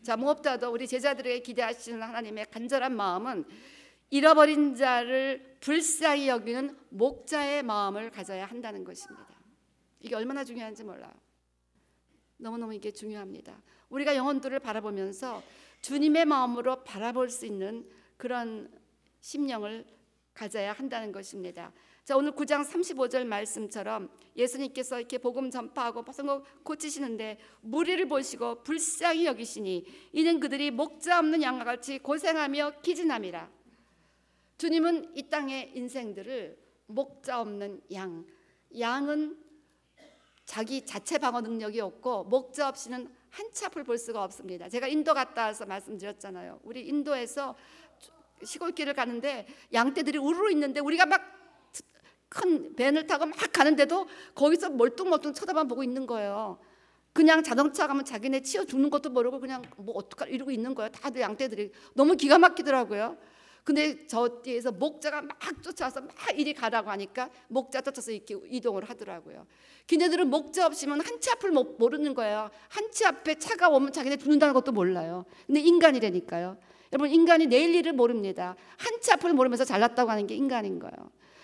자, 무엇보다도 우리 제자들에게 기대하시는 하나님의 간절한 마음은 잃어버린 자를 불쌍히 여기는 목자의 마음을 가져야 한다는 것입니다. 이게 얼마나 중요한지 몰라요. 너무너무 이게 중요합니다. 우리가 영혼들을 바라보면서 주님의 마음으로 바라볼 수 있는 그런 심령을 가져야 한다는 것입니다. 자, 오늘 9장 35절 말씀처럼 예수님께서 이렇게 복음 전파하고 성경 고치시는데 무리를 보시고 불쌍히 여기시니 이는 그들이 목자 없는 양과 같이 고생하며 기진함이라. 주님은 이 땅의 인생들을 목자 없는 양은 자기 자체 방어 능력이 없고 목자 없이는 한 치 앞을 볼 수가 없습니다. 제가 인도 갔다 와서 말씀드렸잖아요. 우리 인도에서 시골길을 가는데 양떼들이 우르르 있는데 우리가 막 큰 밴을 타고 막 가는데도 거기서 멀뚱멀뚱 쳐다만 보고 있는 거예요. 그냥 자동차 가면 자기네 치여 죽는 것도 모르고 그냥 뭐 어떡하 이러고 있는 거예요. 다들 양떼들이 너무 기가 막히더라고요. 근데 저 뒤에서 목자가 막 쫓아와서 막 이리 가라고 하니까 목자 쫓아서 이렇게 이동을 하더라고요. 걔네들은 목자 없이면 한 치 앞을 모르는 거예요. 한 치 앞에 차가 오면 자기네 죽는다는 것도 몰라요. 근데 인간이라니까요. 여러분, 인간이 내일 일을 모릅니다. 한 치 앞을 모르면서 잘났다고 하는 게 인간인 거예요.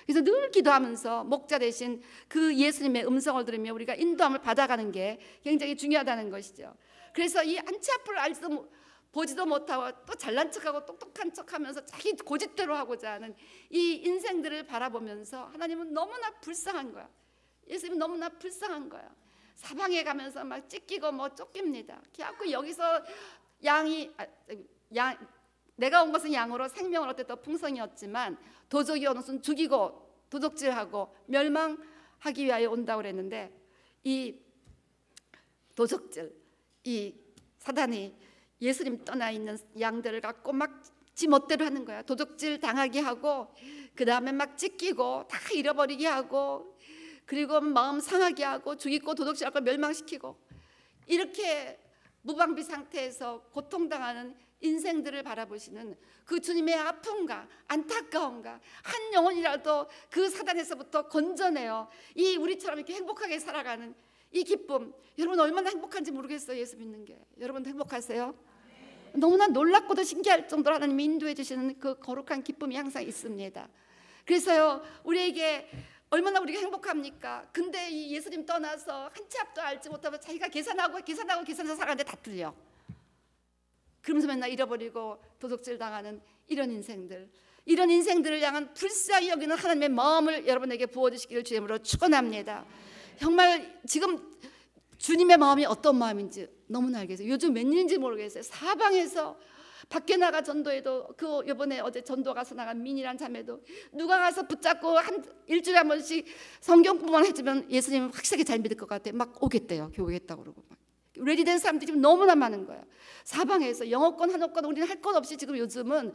그래서 늘 기도하면서 목자 대신 그 예수님의 음성을 들으며 우리가 인도함을 받아가는 게 굉장히 중요하다는 것이죠. 그래서 이 한 치 앞을 보지도 못하고 또 잘난 척하고 똑똑한 척하면서 자기 고집대로 하고자 하는 이 인생들을 바라보면서 하나님은 너무나 불쌍한 거야. 예수님은 너무나 불쌍한 거야. 사방에 가면서 막 찢기고 뭐 쫓깁니다. 그래갖고 여기서 내가 온 것은 양으로 생명을 얻되 더 풍성이었지만 도적이 오는 것은 죽이고 도적질하고 멸망하기 위하여 온다고 그랬는데 이 도적질, 이 사단이 예수님 떠나 있는 양들을 갖고 막 지 멋대로 하는 거야. 도적질 당하게 하고 그 다음에 막 찢기고 다 잃어버리게 하고 그리고 마음 상하게 하고 죽이고 도둑질하고 멸망시키고 이렇게 무방비 상태에서 고통당하는 인생들을 바라보시는 그 주님의 아픔과 안타까움과 한 영혼이라도 그 사단에서부터 건져내어 이 우리처럼 이렇게 행복하게 살아가는 이 기쁨, 여러분 얼마나 행복한지 모르겠어요. 예수 믿는 게. 여러분 행복하세요? 너무나 놀랍고도 신기할 정도로 하나님이 인도해 주시는 그 거룩한 기쁨이 항상 있습니다. 그래서요, 우리에게 얼마나 우리가 행복합니까? 근데 이 예수님 떠나서 한 치 앞도 알지 못하고 자기가 계산해서 살아가는데 다 틀려. 그러면서 맨날 잃어버리고 도둑질 당하는 이런 인생들을 향한 불쌍히 여기는 하나님의 마음을 여러분에게 부어주시기를 주님으로 축원합니다. 정말 지금 주님의 마음이 어떤 마음인지 너무나 알겠어요. 요즘 웬일인지 모르겠어요. 사방에서 밖에 나가 전도해도 그 이번에 어제 전도 가서 나간 민이란 자매도 누가 가서 붙잡고 일주일에 한 번씩 성경 공부만 해주면 예수님은 확실하게 잘 믿을 것 같아. 막 오겠대요. 교회 오겠다고 그러고 막. 레디된 사람들이 지금 너무나 많은 거예요. 사방에서 영어권 한어권 우리는 할 것 없이 지금 요즘은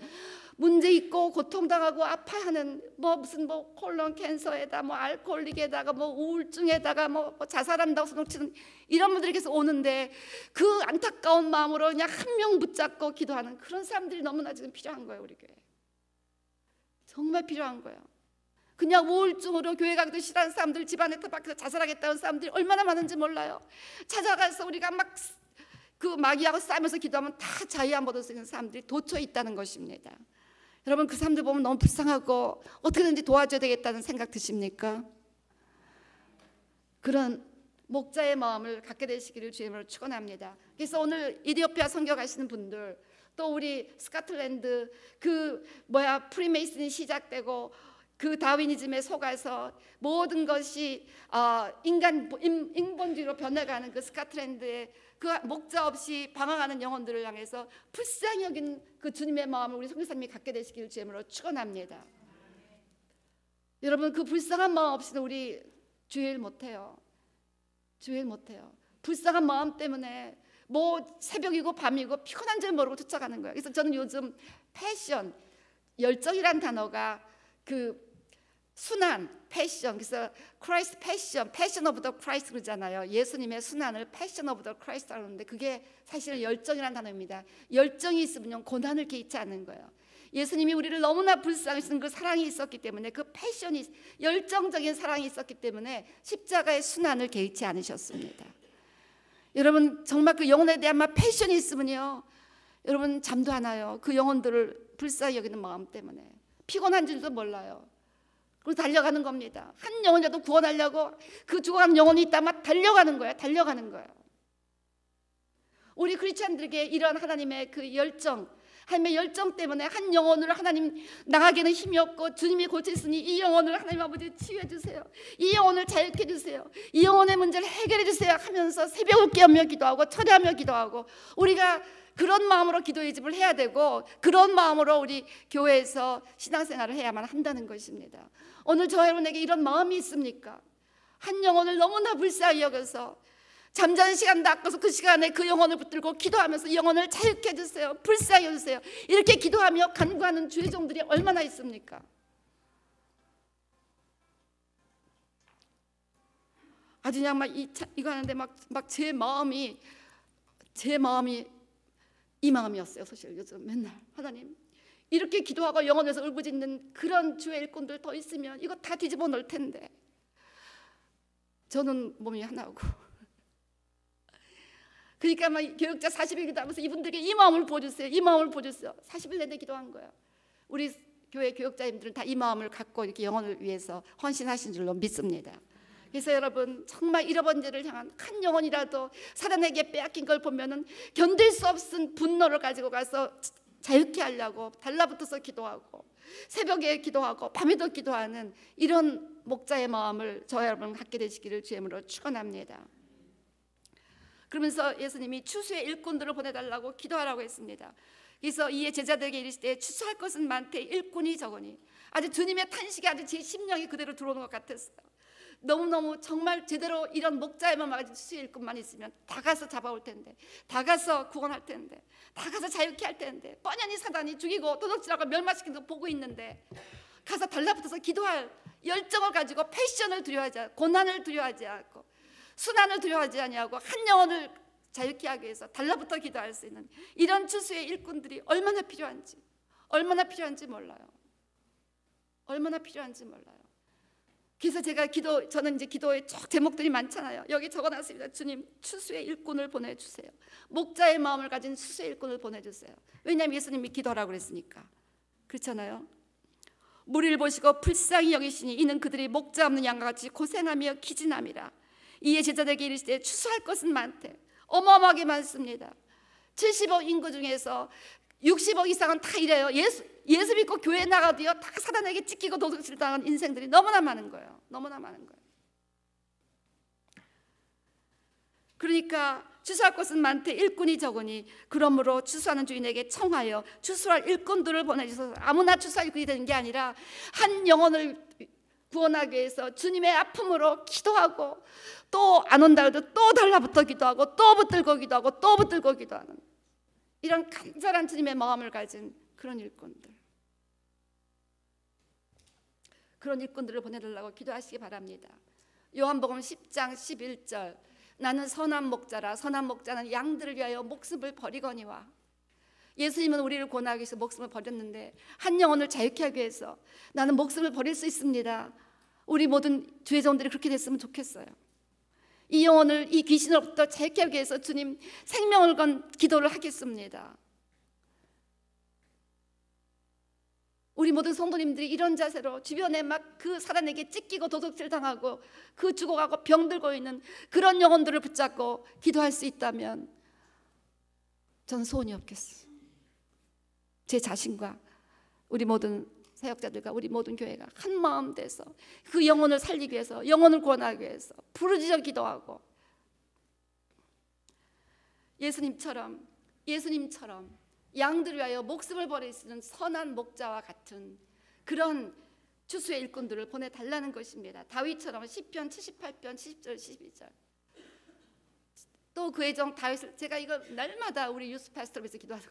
문제 있고 고통당하고 아파하는 무슨 콜론 캔서에다 알코올릭에다가 우울증에다가 자살한다고 소동치는 이런 분들이 계속 오는데 그 안타까운 마음으로 그냥 한 명 붙잡고 기도하는 그런 사람들이 너무나 지금 필요한 거예요. 우리 교회 정말 필요한 거예요. 그냥 우울증으로 교회 가기도 싫어하는 사람들, 집안에 밖에서 자살하겠다는 사람들이 얼마나 많은지 몰라요. 찾아가서 우리가 막 그 마귀하고 싸우면서 기도하면 다 자유 안 받을 수 있는 사람들이 도처에 있다는 것입니다. 여러분 그 사람들 보면 너무 불쌍하고 어떻게든지 도와줘야 되겠다는 생각 드십니까? 그런 목자의 마음을 갖게 되시기를 주님으로 축원합니다. 그래서 오늘 이디오피아 선교 가시는 분들, 또 우리 스코틀랜드 프리메이슨이 시작되고 그 다윈이즘에 속아서 모든 것이 인본주의로 변해가는 그 스코틀랜드의 그 목자 없이 방황하는 영혼들을 향해서 불쌍히 여긴 그 주님의 마음을 우리 선교사님이 갖게 되시기를 주님으로 축원합니다. 여러분 그 불쌍한 마음 없이는 우리 주일 못해요. 불쌍한 마음 때문에 새벽이고 밤이고 피곤한 줄 모르고 쫓아가는 거예요. 그래서 저는 요즘 패션, 열정이란 단어가 순환, 패션, 그래서 크라이스트 패션 오브 더 크라이스트 그러잖아요. 예수님의 순환을 패션 오브 더 크라이스트라고 하는데 그게 사실은 열정이라는 단어입니다. 열정이 있으면 고난을 개의치 않는 거예요. 예수님이 우리를 너무나 불쌍하시는 그 사랑이 있었기 때문에 그 패션이 열정적인 사랑이 있었기 때문에 십자가의 순환을 개의치 않으셨습니다. 여러분 정말 그 영혼에 대한 막 패션이 있으면요, 여러분 잠도 안 와요. 그 영혼들을 불쌍히 여기는 마음 때문에 피곤한 줄도 몰라요. 그리고 달려가는 겁니다. 한 영혼이라도 구원하려고 그 죽어가는 영혼이 있다면 달려가는 거예요. 달려가는 거예요. 우리 크리스찬들에게 이런 하나님의 그 열정, 하나님의 열정 때문에 한 영혼을 하나님 나가기는 힘이 없고 주님이 고치시니 이 영혼을 하나님 아버지 치유해 주세요. 이 영혼을 자유케 해주세요. 이 영혼의 문제를 해결해 주세요 하면서 새벽을 깨우며 기도하고 철회하며 기도하고, 우리가 그런 마음으로 기도의 집을 해야 되고 그런 마음으로 우리 교회에서 신앙생활을 해야만 한다는 것입니다. 오늘 저 여러분에게 이런 마음이 있습니까? 한 영혼을 너무나 불쌍히 여겨서 잠자는 시간도 아까워서 그 시간에 그 영혼을 붙들고 기도하면서 이 영혼을 자유케 해주세요, 불쌍히 해주세요, 이렇게 기도하며 간구하는 주의 종들이 얼마나 있습니까? 아주 그냥 막 이거 하는데 막 제 마음이 이 마음이었어요. 사실 요즘 맨날 하나님 이렇게 기도하고 영혼에서 울부짖는 그런 주의 일꾼들 더 있으면 이거 다 뒤집어 놓을 텐데, 저는 몸이 하나고 그러니까 막 교육자 40일 기도하면서 이분들에게 이 마음을 보여주세요, 이 마음을 보여주세요. 40일 내내 기도한 거예요. 우리 교회 교육자님들은 다 이 마음을 갖고 이렇게 영혼을 위해서 헌신하신 줄로 믿습니다. 그래서 여러분 정말 잃어버린 자를 향한 한 영혼이라도 사단에게 빼앗긴 걸 보면은 견딜 수 없은 분노를 가지고 가서 자유케 하려고 달라붙어서 기도하고 새벽에 기도하고 밤에도 기도하는 이런 목자의 마음을 저와 여러분 갖게 되시기를 주의 이름으로 축원합니다. 그러면서 예수님이 추수의 일꾼들을 보내달라고 기도하라고 했습니다. 그래서 이에 제자들에게 이르시되 추수할 것은 많되 일꾼이 적으니, 아주 주님의 탄식이 아주 제 심령이 그대로 들어오는 것 같았어요. 너무너무 정말 제대로 이런 목자의 마음 가진 추수의 일꾼만 있으면 다 가서 잡아올 텐데, 다 가서 구원할 텐데, 다 가서 자유케 할 텐데, 뻔히 사단이 죽이고 도둑질하고 멸망시키는 거 보고 있는데 가서 달라붙어서 기도할 열정을 가지고 패션을 두려워하지 않고 고난을 두려워하지 않고 순환을 두려워하지 아니하고 한 영혼을 자유케 하기 위해서 달라붙어 기도할 수 있는 이런 추수의 일꾼들이 얼마나 필요한지 몰라요. 얼마나 필요한지 몰라요. 그래서 제가 저는 이제 기도의 제목들이 많잖아요. 여기 적어놨습니다. 주님, 추수의 일꾼을 보내주세요. 목자의 마음을 가진 추수의 일꾼을 보내주세요. 왜냐하면 예수님이 기도하라고 그랬으니까. 그렇잖아요. 무리를 보시고 불쌍히 여기시니 이는 그들이 목자 없는 양과 같이 고생하며 기진함이라. 이에 제자들에게 이르시되 추수할 것은 많대. 어마어마하게 많습니다. 70억 인구 중에서 60억 이상은 다 이래요. 예수 믿고 교회 나가도요 다 사단에게 찢기고 도둑질 당한 인생들이 너무나 많은 거예요. 너무나 많은 거예요. 그러니까 추수할 것은 많되 일꾼이 적으니 그러므로 추수하는 주인에게 청하여 추수할 일꾼들을 보내주셔서, 아무나 추수할 일꾼이 되는 게 아니라 한 영혼을 구원하기 위해서 주님의 아픔으로 기도하고 또 안 온다 해도 또 달라붙어 기도하고 또 붙들고 기도하고 또 붙들고 기도하는 이런 간절한 주님의 마음을 가진 그런 일꾼들, 그런 일꾼들을 보내달라고 기도하시기 바랍니다. 요한복음 10장 11절, 나는 선한 목자라. 선한 목자는 양들을 위하여 목숨을 버리거니와. 예수님은 우리를 구원하기 위해서 목숨을 버렸는데 한 영혼을 자유케 하기 위해서 나는 목숨을 버릴 수 있습니다. 우리 모든 주의 종들이 그렇게 됐으면 좋겠어요. 이 영혼을 이 귀신으로부터 자유케 하기 위해서 주님 생명을 건 기도를 하겠습니다. 우리 모든 성도님들이 이런 자세로 주변에 막 그 사단에게 찢기고 도둑질 당하고 그 죽어가고 병들고 있는 그런 영혼들을 붙잡고 기도할 수 있다면 전 소원이 없겠어요. 제 자신과 우리 모든 사역자들과 우리 모든 교회가 한 마음 돼서 그 영혼을 살리기 위해서, 영혼을 구원하기 위해서 부르짖어 기도하고 예수님처럼 양들을 위하여 목숨을 버리시는 선한 목자와 같은 그런 추수의 일꾼들을 보내달라는 것입니다. 다윗처럼 시편 78편 70절 12절. 또 그의 종 다윗을, 제가 이거 날마다 우리 유스 파스터에서 기도하고,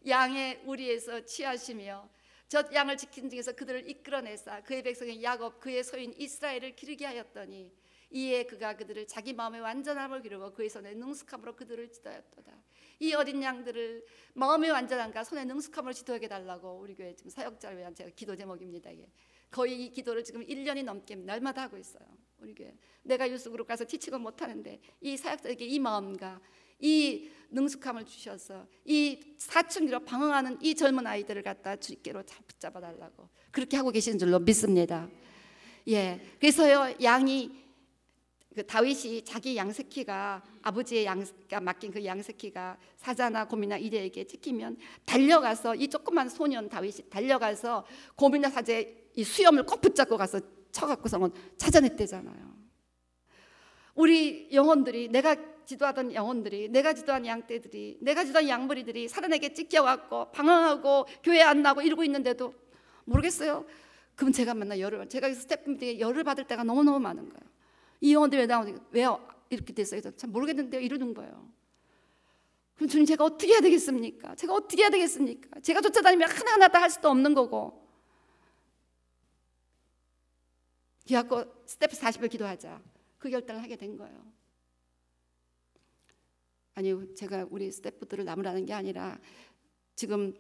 양의 우리에서 취하시며 저 양을 지킨 중에서 그들을 이끌어내사 그의 백성인 야곱 그의 소유인 이스라엘을 기르게 하였더니 이에 그가 그들을 자기 마음의 완전함을 기르고 그의 손에 능숙함으로 그들을 지도하였도다. 이 어린 양들을 마음의 완전함과 손에 능숙함을 지도하게 달라고 우리 교회 지금 사역자를 위한 제가 기도 제목입니다. 이게 거의 이 기도를 지금 1년이 넘게 날마다 하고 있어요. 우리 교회. 내가 유스그룹 가서 티칭을 못하는데 이 사역자에게 이 마음과 이 능숙함을 주셔서 이 사춘기로 방황하는 이 젊은 아이들을 갖다 주께로 잘 붙잡아 달라고 그렇게 하고 계시는 줄로 믿습니다. 예, 그래서요 양이 그 다윗이 자기 양새끼가 아버지의 양가 맡긴 그 양새끼가 사자나 곰이나 이래에게 찍히면 달려가서 이 조그만 소년 다윗이 달려가서 곰이나 사자의 이 수염을 꼭 붙잡고 가서 쳐갖고서는 찾아냈대잖아요. 우리 영혼들이 내가 지도하던 영혼들이 내가 지도한 양떼들이 내가 지도한 양머리들이 사단에게 찢겨갖고 방황하고 교회 안 나고 이러고 있는데도 모르겠어요. 그럼 제가 맨날 제가 스태프분들에게 열을 받을 때가 너무너무 많은 거예요. 이 영혼들이 왜 이렇게 됐어요? 참 모르겠는데요. 이러는 거예요. 그럼 주님 제가 어떻게 해야 되겠습니까? 제가 어떻게 해야 되겠습니까? 제가 쫓아다니면 하나하나 다 할 수도 없는 거고. 그래갖고 스태프 40을 기도하자. 그 결단을 하게 된 거예요. 아니요, 제가 우리 스태프들을 나무라는 게 아니라 지금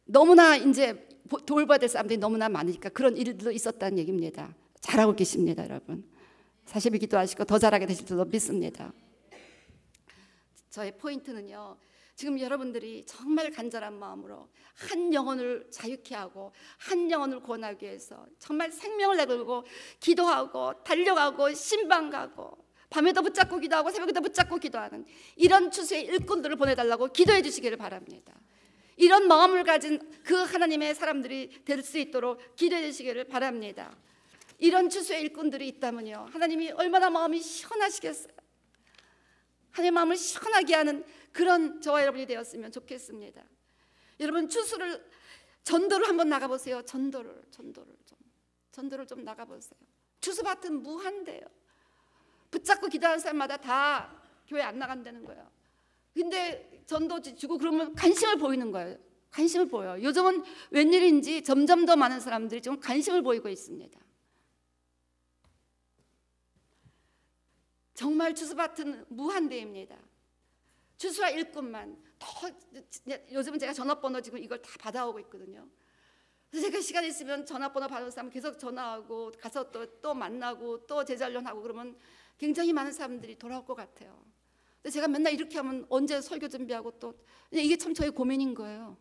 너무나 이제 돌봐야 될 사람들이 너무나 많으니까 그런 일들도 있었다는 얘기입니다. 잘하고 계십니다, 여러분. 40일 기도하시고 더 잘하게 되실 줄로 믿습니다. 저의 포인트는요, 지금 여러분들이 정말 간절한 마음으로 한 영혼을 자유케 하고 한 영혼을 구원하기 위해서 정말 생명을 내걸고 기도하고 달려가고 신방 가고 밤에도 붙잡고 기도하고 새벽에도 붙잡고 기도하는 이런 추수의 일꾼들을 보내달라고 기도해 주시기를 바랍니다. 이런 마음을 가진 그 하나님의 사람들이 될 수 있도록 기도해 주시기를 바랍니다. 이런 추수의 일꾼들이 있다면요, 하나님이 얼마나 마음이 시원하시겠어요. 하나님의 마음을 시원하게 하는 그런 저와 여러분이 되었으면 좋겠습니다. 여러분 추수를 전도를 한번 나가보세요. 전도를 좀 나가보세요. 추수밭은 무한대요. 붙잡고 기도하는 사람마다 다 교회 안 나간다는 거예요. 근데 전도지 주고 그러면 관심을 보이는 거예요. 관심을 보여요. 요즘은 웬일인지 점점 더 많은 사람들이 좀 관심을 보이고 있습니다. 정말 추수밭은 무한대입니다. 추수와 일꾼만 더, 요즘은 제가 전화번호 지금 이걸 다 받아오고 있거든요. 그래서 제가 시간 있으면 전화번호 받은 사람 계속 전화하고 가서 또 만나고 또 제자훈련하고 그러면 굉장히 많은 사람들이 돌아올 것 같아요. 근데 제가 맨날 이렇게 하면 언제 설교 준비하고 또 이게 참 저의 고민인 거예요.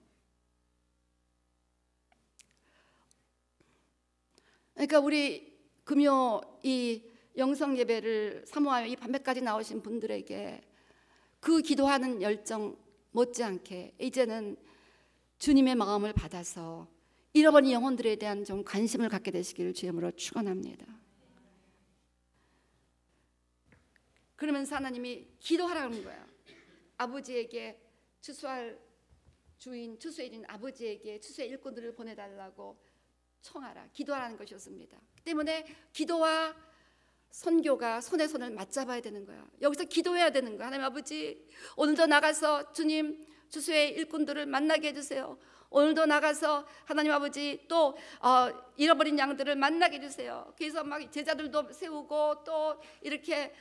그러니까 우리 금요 이 영성 예배를 사모하여 이 밤에까지 나오신 분들에게 그 기도하는 열정 못지않게 이제는 주님의 마음을 받아서 잃어버린 영혼들에 대한 좀 관심을 갖게 되시기를 주님으로 축원합니다. 그러면서 하나님이 기도하라는 거예요. 아버지에게 추수할 주인, 추수의 인 아버지에게 추수의 일꾼들을 보내달라고 청하라, 기도하라는 것이었습니다. 그 때문에 기도와 선교가 손에 손을 맞잡아야 되는 거야. 여기서 기도해야 되는 거야. 하나님 아버지, 오늘도 나가서 주님 추수의 일꾼들을 만나게 해주세요. 오늘도 나가서 하나님 아버지 또 잃어버린 양들을 만나게 해주세요. 그래서 막 제자들도 세우고 또 이렇게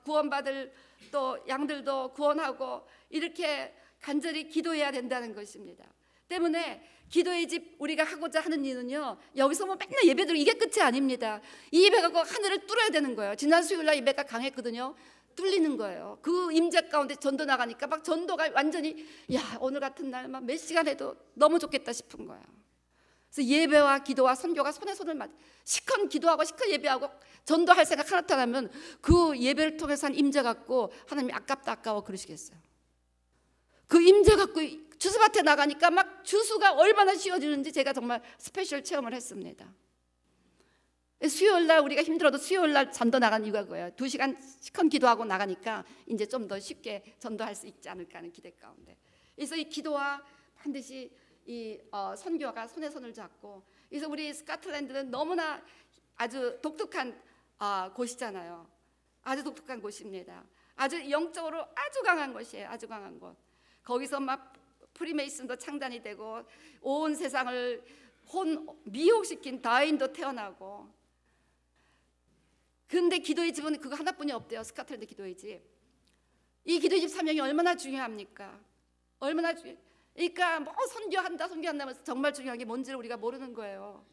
구원받을 또 양들도 구원하고 이렇게 간절히 기도해야 된다는 것입니다. 때문에 기도의 집 우리가 하고자 하는 일은요, 여기서 뭐 맨날 예배 드리고 이게 끝이 아닙니다. 이 예배가 꼭 하늘을 뚫어야 되는 거예요. 지난 수요일날 예배가 강했거든요. 뚫리는 거예요. 그 임재 가운데 전도 나가니까 막 전도가 완전히 오늘 같은 날 막 몇 시간 해도 너무 좋겠다 싶은 거예요. 그래서 예배와 기도와 선교가 손에 손을 시컨 기도하고 시컨 예배하고 전도할 생각 하나 나면 그 예배를 통해서 한 임재 갖고 하나님이 아깝다 아까워 그러시겠어요. 그 임재 갖고 주수밭에 나가니까 막 주수가 얼마나 쉬워지는지 제가 정말 스페셜 체험을 했습니다. 수요일날 우리가 힘들어도 수요일날 전도 나간 이유가 뭐예요? 2시간 시컨 기도하고 나가니까 이제 좀 더 쉽게 전도할 수 있지 않을까 하는 기대 가운데, 그래서 이 기도와 반드시 이 선교가 손에 손을 잡고, 그래서 우리 스코틀랜드는 너무나 아주 독특한 곳이잖아요. 아주 독특한 곳입니다. 아주 영적으로 아주 강한 곳이에요. 아주 강한 곳. 거기서 막 프리메이슨도 창단이 되고 온 세상을 미혹시킨 다윈도 태어나고. 근데 기도의 집은 그거 하나뿐이 없대요. 스코틀랜드 기도의 집. 이 기도의 집 사명이 얼마나 중요합니까? 얼마나 그러니까 뭐 선교한다면서 정말 중요한 게 뭔지를 우리가 모르는 거예요.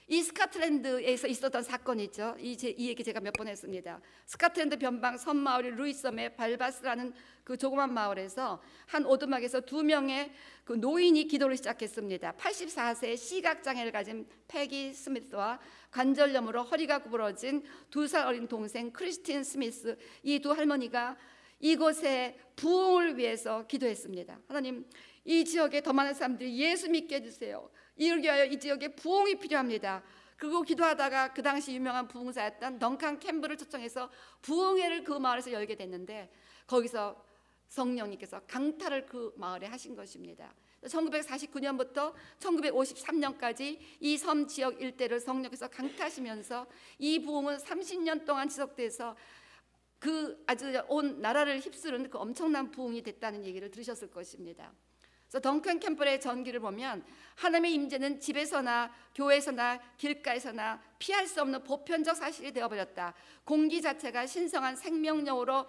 이 스코틀랜드에서 있었던 사건이죠. 이 얘기 제가 몇 번 했습니다. 스코틀랜드 변방 섬마을이 루이섬의 발바스라는 그 조그만 마을에서 한 오두막에서 2명의 그 노인이 기도를 시작했습니다. 84세의 시각장애를 가진 패기 스미스와 관절염으로 허리가 구부러진 2살 어린 동생 크리스틴 스미스, 이 두 할머니가 이곳에 부흥을 위해서 기도했습니다. 하나님, 이 지역에 더 많은 사람들이 예수 믿게 해주세요. 이를 위하여 이 지역에 부흥이 필요합니다. 그리고 기도하다가 그 당시 유명한 부흥사였던 덩컨 캠블을 초청해서 부흥회를 그 마을에서 열게 됐는데, 거기서 성령님께서 강탈을 그 마을에 하신 것입니다. 1949년부터 1953년까지 이 섬 지역 일대를 성령께서 강타하시면서 이 부흥은 30년 동안 지속돼서 그 아주 온 나라를 휩쓰는 그 엄청난 부흥이 됐다는 얘기를 들으셨을 것입니다. 그래서 덩컨 캠플의 전기를 보면 하나님의 임재는 집에서나 교회에서나 길가에서나 피할 수 없는 보편적 사실이 되어버렸다. 공기 자체가 신성한 생명력으로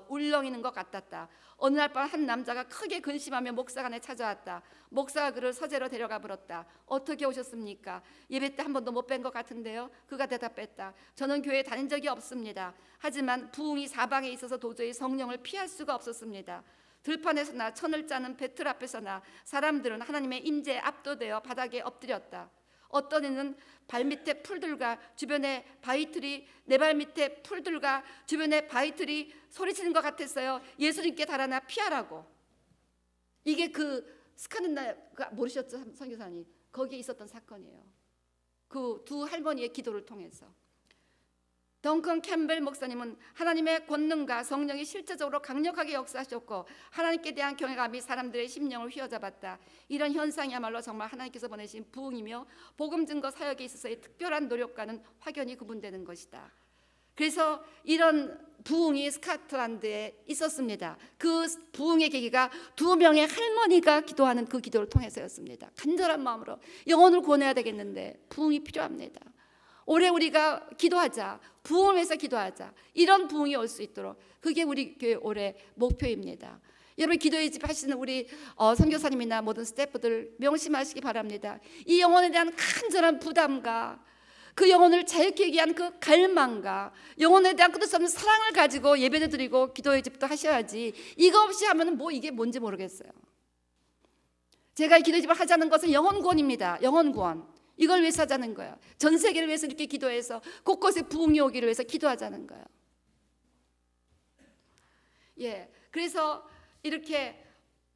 울렁이는 것 같았다. 어느 날 밤 한 남자가 크게 근심하며 목사관에 찾아왔다. 목사가 그를 서재로 데려가 불었다. 어떻게 오셨습니까? 예배 때 한 번도 못 뵌 것 같은데요. 그가 대답했다. 저는 교회에 다닌 적이 없습니다. 하지만 부흥이 사방에 있어서 도저히 성령을 피할 수가 없었습니다. 들판에서나 천을 짜는 배틀 앞에서나 사람들은 하나님의 임재에 압도되어 바닥에 엎드렸다. 어떤 이는 발밑에 풀들과 주변에 바위틀이, 내 발밑에 풀들과 주변에 바위틀이 소리치는 것 같았어요. 예수님께 달아나 피하라고. 이게 그 스카는나가 모르셨죠, 선교사님? 거기에 있었던 사건이에요. 그 두 할머니의 기도를 통해서. 덩컨 캠벨 목사님은 하나님의 권능과 성령이 실제적으로 강력하게 역사하셨고 하나님께 대한 경외감이 사람들의 심령을 휘어잡았다. 이런 현상이야말로 정말 하나님께서 보내신 부흥이며 복음 증거 사역에 있어서의 특별한 노력과는 확연히 구분되는 것이다. 그래서 이런 부흥이 스코틀랜드에 있었습니다. 그 부흥의 계기가 2명의 할머니가 기도하는 그 기도를 통해서였습니다. 간절한 마음으로 영혼을 구원해야 되겠는데 부흥이 필요합니다. 올해 우리가 기도하자, 부흥을 위해서 기도하자, 이런 부흥이 올 수 있도록, 그게 우리 교회 올해 목표입니다. 여러분, 기도의 집 하시는 우리 선교사님이나 모든 스태프들 명심하시기 바랍니다. 이 영혼에 대한 간절한 부담과 그 영혼을 자유케 위한 그 갈망과 영혼에 대한 끝도 없는 사랑을 가지고 예배도 드리고 기도의 집도 하셔야지, 이거 없이 하면 뭐 이게 뭔지 모르겠어요. 제가 기도의 집을 하자는 것은 영혼 구원입니다. 영혼 구원. 이걸 위해서 하자는 거예요. 전 세계를 위해서 이렇게 기도해서 곳곳에 부흥이 오기를 위해서 기도하자는 거예요. 예, 그래서 이렇게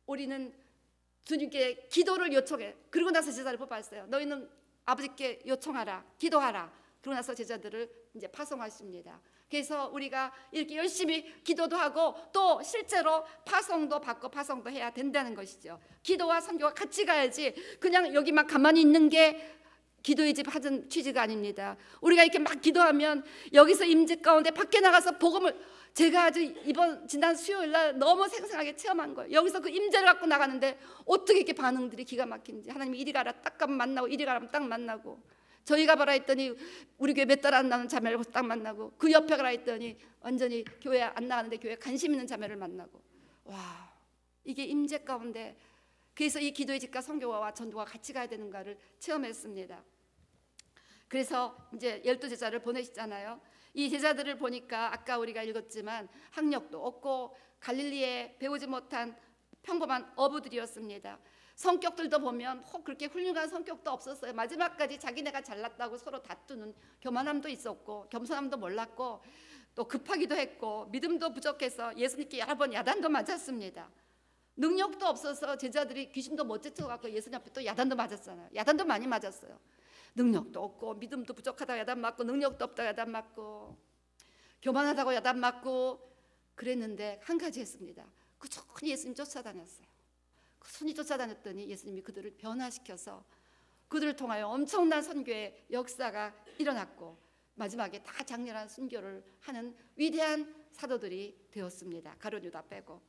우리는 주님께 기도를 요청해. 그리고 나서 제자를 뽑았어요. 너희는 아버지께 요청하라, 기도하라. 그러고 나서 제자들을 이제 파송하십니다. 그래서 우리가 이렇게 열심히 기도도 하고 또 실제로 파송도 받고 파송도 해야 된다는 것이죠. 기도와 선교가 같이 가야지 그냥 여기만 가만히 있는 게 기도의 집 하던 취지가 아닙니다. 우리가 이렇게 막 기도하면 여기서 임재 가운데 밖에 나가서 복음을, 제가 아주 지난 수요일 날 너무 생생하게 체험한 거예요. 여기서 그 임재를 갖고 나가는데 어떻게 이렇게 반응들이 기가 막힌지. 하나님이 이리 가라 딱 가면 만나고, 이리 가라면 딱 만나고, 저희가 봐라 했더니 우리 교회 몇 달 안 나는 자매를 딱 만나고, 그 옆에 가라 했더니 완전히 교회 안 나가는데 교회 관심 있는 자매를 만나고. 와, 이게 임재 가운데, 그래서 이 기도의 집과 선교와 전도가 같이 가야 되는가를 체험했습니다. 그래서 이제 12제자를 보내시잖아요. 이 제자들을 보니까 아까 우리가 읽었지만 학력도 없고 갈릴리에 배우지 못한 평범한 어부들이었습니다. 성격들도 보면 그렇게 훌륭한 성격도 없었어요. 마지막까지 자기네가 잘났다고 서로 다투는 교만함도 있었고 겸손함도 몰랐고 또 급하기도 했고 믿음도 부족해서 예수님께 여러 번 야단도 맞았습니다. 능력도 없어서 제자들이 귀신도 못 쫓아가고 예수님 앞에 또 야단도 맞았잖아요. 야단도 많이 맞았어요. 능력도 없고 믿음도 부족하다고 야단 맞고 능력도 없다고 야단 맞고 교만하다고 야단 맞고 그랬는데 한 가지 했습니다. 꾸준히 예수님 쫓아다녔어요. 꾸준히 쫓아다녔더니 예수님이 그들을 변화시켜서 그들을 통하여 엄청난 선교의 역사가 일어났고 마지막에 다 장렬한 순교를 하는 위대한 사도들이 되었습니다. 가룟 유다 빼고.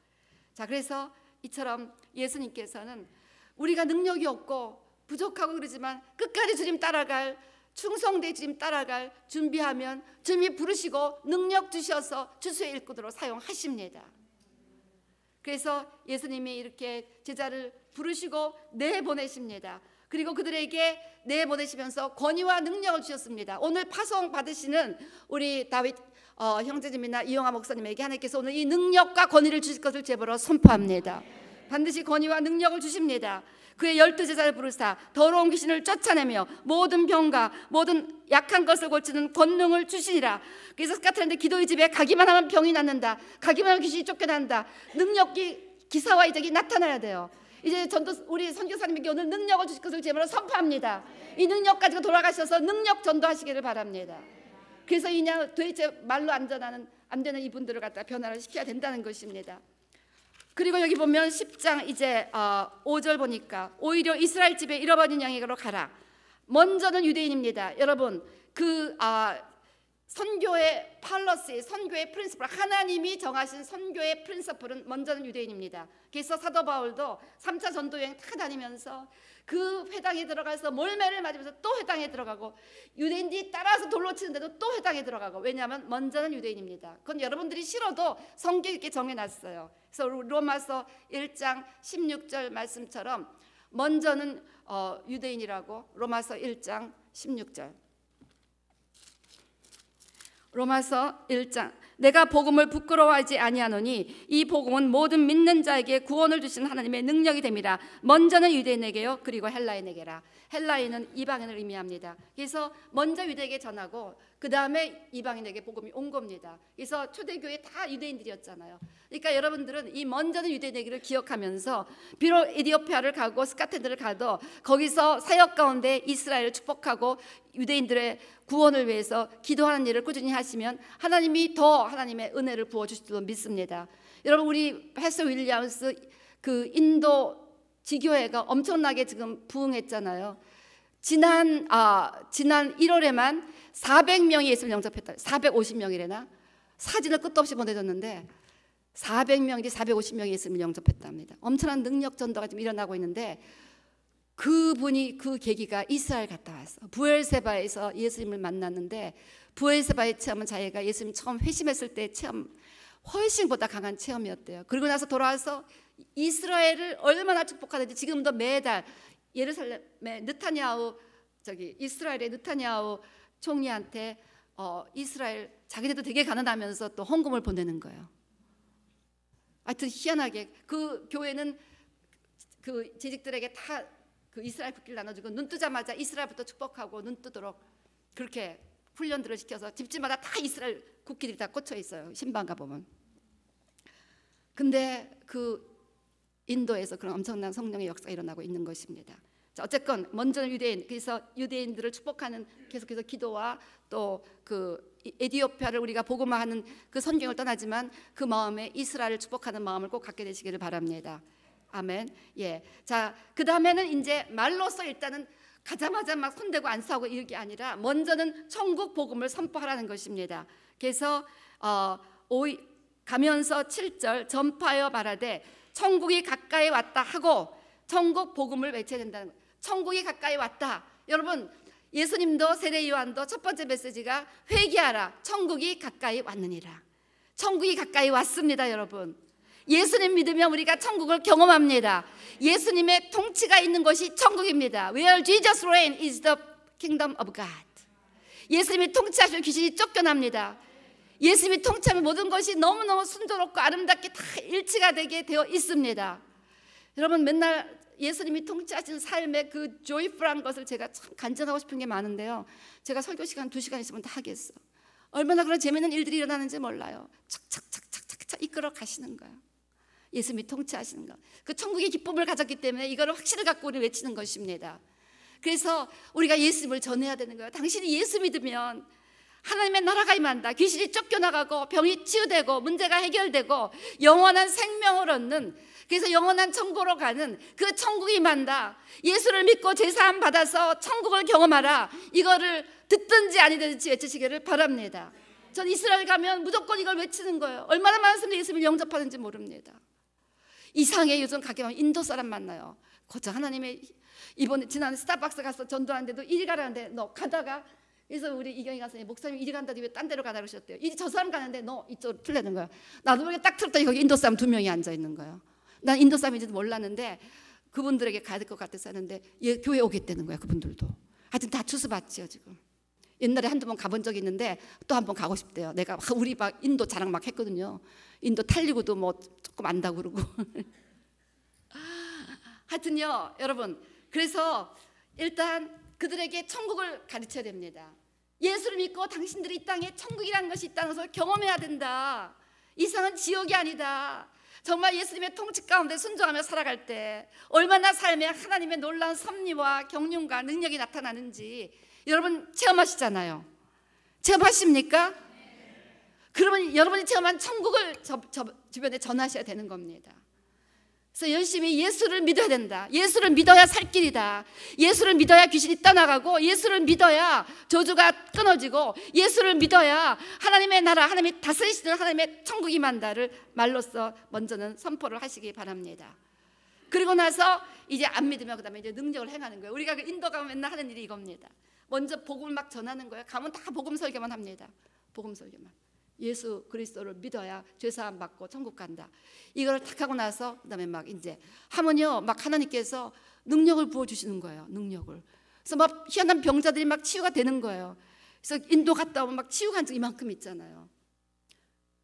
자, 그래서 이처럼 예수님께서는 우리가 능력이 없고 부족하고 그러지만 끝까지 주님 따라갈, 충성되 주님 따라갈 준비하면 주님이 부르시고 능력 주셔서 주수의 일꾼으로 사용하십니다. 그래서 예수님이 이렇게 제자를 부르시고 내보내십니다. 그리고 그들에게 내보내시면서 권위와 능력을 주셨습니다. 오늘 파송 받으시는 우리 다윗 형제님이나 이용하 목사님에게 하나님께서 오늘 이 능력과 권위를 주실 것을 제보로 선포합니다. 반드시 권위와 능력을 주십니다. 그의 12제자를 부르사 더러운 귀신을 쫓아내며 모든 병과 모든 약한 것을 고치는 권능을 주시니라. 그래서 스카틀랜드 기도의 집에 가기만 하면 병이 낫는다. 가기만 하면 귀신이 쫓겨난다. 능력이 기사와 이적이 나타나야 돼요. 이제 전도 우리 선교사님에게 오늘 능력을 주실 것을 제물로 선포합니다. 이 능력 가지고 돌아가셔서 능력 전도하시기를 바랍니다. 그래서 이냥 도대체 말로 안 되는 이분들을 갖다 변화를 시켜야 된다는 것입니다. 그리고 여기 보면 10장 이제 5절 보니까 오히려 이스라엘 집에 잃어버린 양에게로 가라. 먼저는 유대인입니다. 여러분 선교의 팔러시, 선교의 프린시플, 하나님이 정하신 선교의 프린시플은 먼저는 유대인입니다. 그래서 사도 바울도 3차 전도여행 다 다니면서 그 회당에 들어가서 몰매를 맞으면서 또 회당에 들어가고 유대인들이 따라서 돌로 치는데도 또 회당에 들어가고, 왜냐하면 먼저는 유대인입니다. 그건 여러분들이 싫어도 성경 있게 정해놨어요. 그래서 로마서 1장 16절 말씀처럼 먼저는 유대인이라고, 로마서 1장 16절. 로마서 1장 내가 복음을 부끄러워하지 아니하노니 이 복음은 모든 믿는 자에게 구원을 주신 하나님의 능력이 됨이라. 먼저는 유대인에게요 그리고 헬라인에게라. 헬라인은 이방인을 의미합니다. 그래서 먼저 유대에게 전하고 그 다음에 이방인에게 복음이 온 겁니다. 그래서 초대교회 다 유대인들이었잖아요. 그러니까 여러분들은 이 먼저는 유대인에게를 기억하면서 비록 에디오피아를 가고 스카텐드를 가도 거기서 사역 가운데 이스라엘을 축복하고 유대인들의 구원을 위해서 기도하는 일을 꾸준히 하시면 하나님이 더 하나님의 은혜를 부어주실 줄 믿습니다. 여러분 우리 패스터 윌리엄스 그 인도 지교회가 엄청나게 지금 부흥했잖아요. 지난 1월에만 400명이 예수를 영접했다. 450명이래나? 사진을 끝도 없이 보내줬는데 400명인지 450명이 예수를 영접했답니다. 엄청난 능력 전도가 지금 일어나고 있는데 그 계기가 이스라엘 갔다 왔어. 부엘세바에서 예수님을 만났는데 부엘세바의 체험은 자기가 예수님 처음 회심했을 때 체험 훨씬보다 강한 체험이었대요. 그리고 나서 돌아와서 이스라엘을 얼마나 축복하는지 지금도 매달 예루살렘의 이스라엘의 느타냐후 총리한테 이스라엘 자기네도 되게 가난하면서 또 헌금을 보내는 거예요. 하여튼 희한하게 그 교회는 그 재직들에게 다 그 이스라엘 국기를 나눠주고 눈 뜨자마자 이스라엘부터 축복하고 눈 뜨도록 그렇게 훈련들을 시켜서 집집마다 다 이스라엘 국기들이 다 꽂혀 있어요. 신방가 보면. 근데 그 인도에서 그런 엄청난 성령의 역사가 일어나고 있는 것입니다. 자, 어쨌건 먼저는 유대인, 그래서 유대인들을 축복하는 계속해서 기도와 또 그 에디오피아를 우리가 복음화하는 그 선경을 떠나지만 그 마음에 이스라엘을 축복하는 마음을 꼭 갖게 되시기를 바랍니다. 아멘. 예. 자, 그 다음에는 이제 말로써 일단은 가자마자 막 손대고 안 싸우고 이런 게 아니라 먼저는 천국 복음을 선포하라는 것입니다. 그래서 가면서 7절 전파하여 말하되 천국이 가까이 왔다 하고 천국 복음을 외쳐야 된다는 거예요. 천국이 가까이 왔다. 여러분 예수님도 세례 요한도 첫 번째 메시지가 회개하라. 천국이 가까이 왔느니라. 천국이 가까이 왔습니다, 여러분. 예수님 믿으면 우리가 천국을 경험합니다. 예수님의 통치가 있는 것이 천국입니다. Where Jesus reigns is the kingdom of God. 예수님이 통치하시면 귀신이 쫓겨납니다. 예수님이 통치하면 모든 것이 너무너무 순조롭고 아름답게 다 일치가 되게 되어 있습니다. 여러분 맨날 예수님이 통치하시는 삶의 그 조이풀한 것을 제가 참 간증하고 싶은 게 많은데요. 제가 설교 시간 2시간 있으면 다 하겠어. 얼마나 그런 재미있는 일들이 일어나는지 몰라요. 착착착착착착 이끌어 가시는 거예요. 예수님이 통치하시는 거. 그 천국의 기쁨을 가졌기 때문에 이거를 확실히 갖고 우리 외치는 것입니다. 그래서 우리가 예수님을 전해야 되는 거예요. 당신이 예수 믿으면 하나님의 나라가 임한다. 귀신이 쫓겨나가고 병이 치유되고 문제가 해결되고 영원한 생명을 얻는, 그래서 영원한 천국으로 가는 그 천국이 임한다. 예수를 믿고 제사함 받아서 천국을 경험하라. 이거를 듣든지 아니든지 외치시기를 바랍니다. 전 이스라엘 가면 무조건 이걸 외치는 거예요. 얼마나 많은 사람들이 예수님을 영접하는지 모릅니다. 이상해. 요즘 가게 가면 인도 사람 만나요. 고작 하나님의 이번에 지난해 스타벅스 가서 전도하는데도 이리 가라는데 너 가다가, 그래서 우리 이경희 가수님 목사님 이리 간다더니 왜 딴 데로 가다 그러셨대요. 저 사람 가는데 너 이쪽으로 틀리는 거야. 나도 모르게 딱 틀었더니 거기 인도 사람 2명이 앉아 있는 거예요. 난 인도 사람인지도 몰랐는데 그분들에게 가야 될 것 같아서 하는데 교회 오겠다는 거야. 그분들도 하여튼 다 추수받지요 지금. 옛날에 한두 번 가본 적이 있는데 또 한 번 가고 싶대요. 내가 우리 막 인도 자랑 막 했거든요. 인도 탈리고도 뭐 조금 안다고 그러고 하여튼요 여러분, 그래서 일단 그들에게 천국을 가르쳐야 됩니다. 예수를 믿고 당신들이 이 땅에 천국이라는 것이 있다는 것을 경험해야 된다. 이상은 지옥이 아니다. 정말 예수님의 통치 가운데 순종하며 살아갈 때 얼마나 삶에 하나님의 놀라운 섭리와 경륜과 능력이 나타나는지 여러분 체험하시잖아요. 체험하십니까? 그러면 여러분이 체험한 천국을 주변에 전하셔야 되는 겁니다. 그래서 열심히 예수를 믿어야 된다. 예수를 믿어야 살 길이다. 예수를 믿어야 귀신이 떠나가고, 예수를 믿어야 저주가 끊어지고, 예수를 믿어야 하나님의 나라, 하나님이 다스리시는 하나님의 천국이 임한다를 말로써 먼저는 선포를 하시기 바랍니다. 그리고 나서 이제 안 믿으면 그 다음에 이제 능력을 행하는 거예요. 우리가 인도 가면 맨날 하는 일이 이겁니다. 먼저 복음을 막 전하는 거예요. 가면 다 복음 설교만 합니다. 복음 설교만. 예수 그리스도를 믿어야 죄사함 받고 천국 간다. 이걸 딱 하고 나서 그다음에 막 이제 하면요, 막 하나님께서 능력을 부어 주시는 거예요. 능력을. 그래서 막 희한한 병자들이 막 치유가 되는 거예요. 그래서 인도 갔다 오면 막 치유가 한 적 이만큼 있잖아요.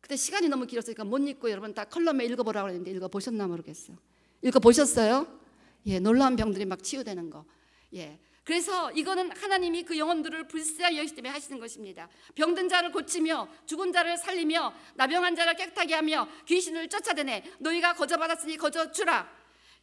그때 시간이 너무 길었으니까 못 읽고 여러분 다 컬럼에 읽어보라고 그랬는데 읽어보셨나 모르겠어요. 읽어보셨어요? 예, 놀라운 병들이 막 치유되는 거. 예. 그래서 이거는 하나님이 그 영혼들을 불쌍히 여기시 때문에 하시는 것입니다. 병든 자를 고치며 죽은 자를 살리며 나병한 자를 깨끗하게 하며 귀신을 쫓아내네. 너희가 거저 받았으니 거저 주라.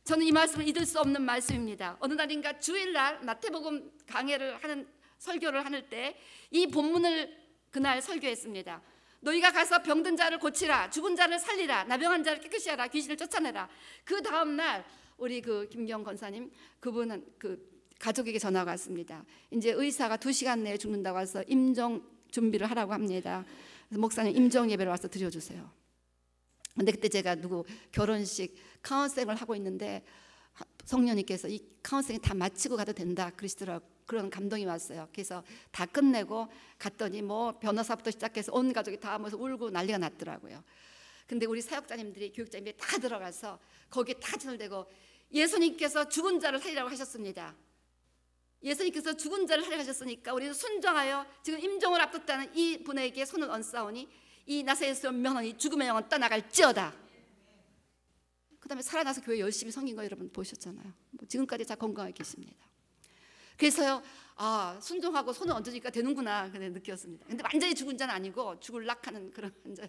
저는 이 말씀을 잊을 수 없는 말씀입니다. 어느 날인가 주일날 마태복음 강해를 하는 설교를 하는 때 이 본문을 그날 설교했습니다. 너희가 가서 병든 자를 고치라, 죽은 자를 살리라, 나병한 자를 깨끗이 하라, 귀신을 쫓아내라. 그 다음 날 우리 그 김경 권사님, 그분은 그 가족에게 전화가 왔습니다. 이제 의사가 2시간 내에 죽는다고 해서 임종 준비를 하라고 합니다. 그래서 목사님 임종 예배를 와서 드려주세요. 근데 그때 제가 누구 결혼식 카운셀링을 하고 있는데 성령님께서 이 카운셀링 다 마치고 가도 된다 그러시더라고요. 그런 감동이 왔어요. 그래서 다 끝내고 갔더니 뭐 변호사부터 시작해서 온 가족이 다 모여서 울고 난리가 났더라고요. 근데 우리 사역자님들이, 교육자님들이 다 들어가서 거기에 다 진을 대고 예수님께서 죽은 자를 살리라고 하셨습니다. 예수님께서 죽은 자를 살리라고 하셨으니까 우리는 순종하여 지금 임종을 앞뒀다는 이 분에게 손을 얹사오니 이 나사렛의 명언이 죽음의 영혼 떠나갈지어다. 그 다음에 살아나서 교회 열심히 섬긴 거 여러분 보셨잖아요. 뭐 지금까지 다 건강하게 계십니다. 그래서요, 아, 순종하고 손을 얹으니까 되는구나 그냥 느꼈습니다. 근데 완전히 죽은 자는 아니고 죽을락 하는 그런 환자.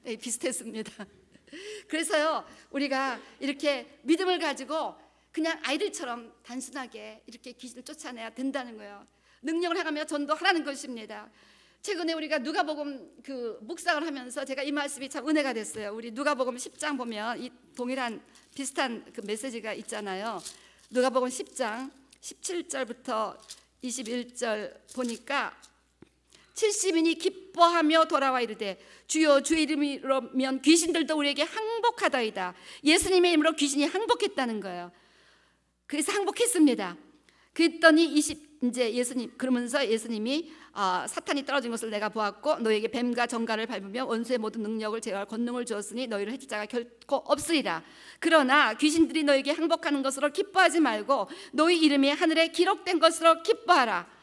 네, 비슷했습니다. 그래서요, 우리가 이렇게 믿음을 가지고 그냥 아이들처럼 단순하게 이렇게 귀신을 쫓아내야 된다는 거예요. 능력을 행하며 전도하라는 것입니다. 최근에 우리가 누가복음 그 묵상을 하면서 제가 이 말씀이 참 은혜가 됐어요. 우리 누가복음 10장 보면 이 동일한 비슷한 그 메시지가 있잖아요. 누가복음 10장 17절부터 21절 보니까 70인이 기뻐하며 돌아와 이르되 주여 주의 이름이로면 귀신들도 우리에게 항복하다이다. 예수님의 이름으로 귀신이 항복했다는 거예요. 그래서 항복했습니다. 그랬더니 이제 예수님 그러면서 예수님이 사탄이 떨어진 것을 내가 보았고 너에게 뱀과 정갈을 밟으며 원수의 모든 능력을 제어할 권능을 주었으니 너희를 해칠 자가 결코 없으리라. 그러나 귀신들이 너에게 항복하는 것으로 기뻐하지 말고 너희 이름이 하늘에 기록된 것으로 기뻐하라.